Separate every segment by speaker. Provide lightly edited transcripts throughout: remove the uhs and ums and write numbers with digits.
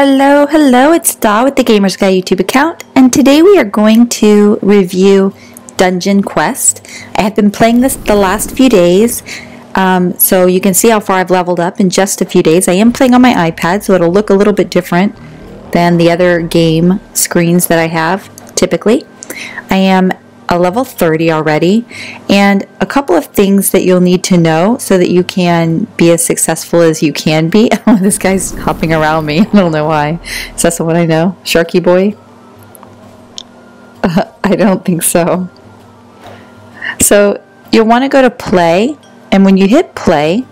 Speaker 1: Hello, it's Da with the Gamers Guy YouTube account, and today we are going to review Dungeon Quest. I have been playing this the last few days, so you can see how far I've leveled up in just a few days. I am playing on my iPad, so it'll look a little bit different than the other game screens that I have typically. I am a level 30 already, and a couple of things that you'll need to know so that you can be as successful as you can be. Oh, this guy's hopping around me. I don't know why. Is that someone I know? Sharky Boy? I don't think so. So you'll want to go to play, and when you hit play,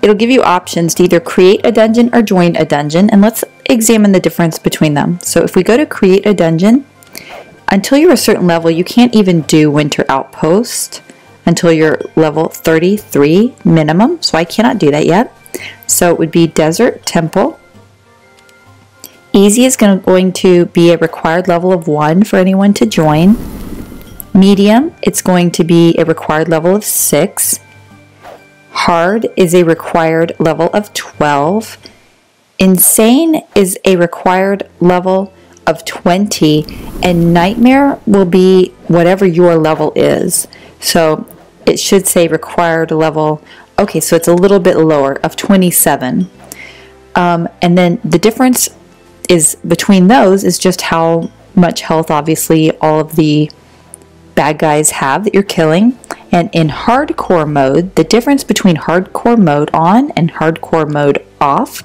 Speaker 1: it'll give you options to either create a dungeon or join a dungeon, and let's examine the difference between them. So if we go to create a dungeon, until you're a certain level, you can't even do Winter Outpost until you're level 33 minimum, so I cannot do that yet. So it would be Desert Temple. Easy is going to be a required level of 1 for anyone to join. Medium, it's going to be a required level of 6. Hard is a required level of 12. Insane is a required level of 20, and Nightmare will be whatever your level is. So it should say required level, okay, so it's a little bit lower, of 27. And then the difference is between those is just how much health obviously all of the bad guys have that you're killing. And in hardcore mode, the difference between hardcore mode on and hardcore mode off,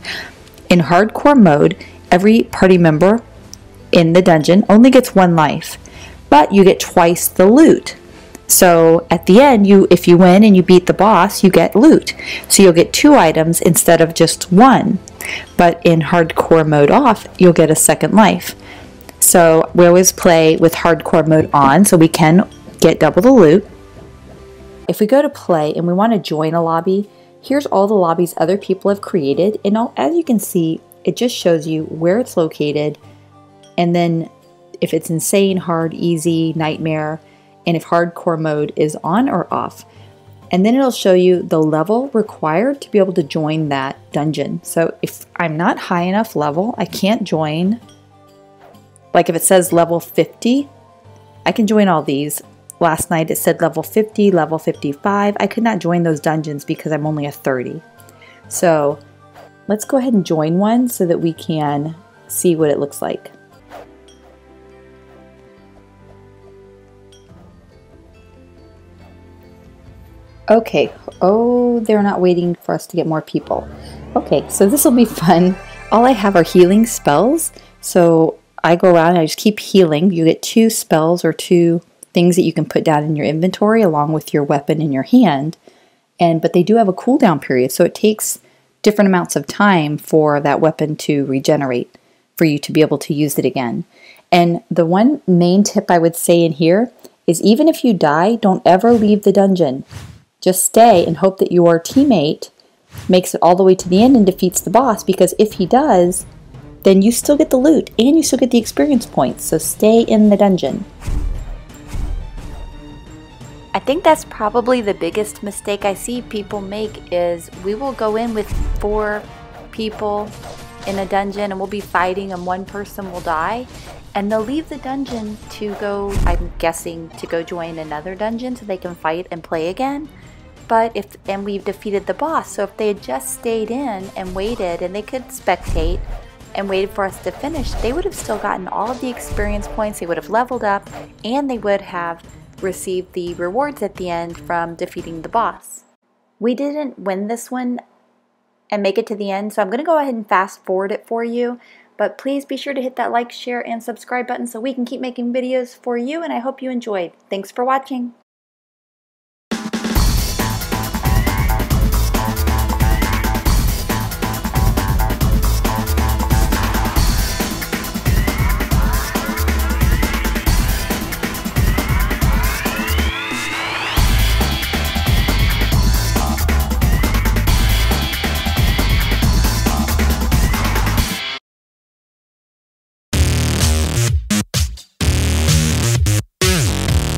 Speaker 1: in hardcore mode, every party member in the dungeon only gets 1 life, but you get twice the loot. So at the end, if you win and you beat the boss, you get loot. So you'll get 2 items instead of just 1. But in hardcore mode off, you'll get a second life. So we always play with hardcore mode on so we can get double the loot. If we go to play and we want to join a lobby, here's all the lobbies other people have created, and as you can see, it just shows you where it's located, and then if it's insane, hard, easy, nightmare, and if hardcore mode is on or off. And then it'll show you the level required to be able to join that dungeon. So if I'm not high enough level, I can't join. Like if it says level 50, I can join all these. Last night it said level 50, level 55. I could not join those dungeons because I'm only a 30. So let's go ahead and join one so that we can see what it looks like. Okay, oh, they're not waiting for us to get more people. Okay, so this will be fun. All I have are healing spells, so I go around and I just keep healing. You get 2 spells or 2 things that you can put down in your inventory along with your weapon in your hand. But they do have a cooldown period, so it takes different amounts of time for that weapon to regenerate for you to be able to use it again. And the one main tip I would say in here is even if you die, don't ever leave the dungeon. Just stay and hope that your teammate makes it all the way to the end and defeats the boss, because if he does, then you still get the loot and you still get the experience points, so stay in the dungeon. I think that's probably the biggest mistake I see people make is we will go in with 4 people in a dungeon and we'll be fighting and one person will die and they'll leave the dungeon to go, I'm guessing, to go join another dungeon so they can fight and play again. And we've defeated the boss, so if they had just stayed in and waited, and they could spectate and waited for us to finish, they would have still gotten all of the experience points, they would have leveled up, and they would have received the rewards at the end from defeating the boss. We didn't win this one and make it to the end, so I'm going to go ahead and fast forward it for you, but please be sure to hit that like, share, and subscribe button so we can keep making videos for you, and I hope you enjoyed. Thanks for watching.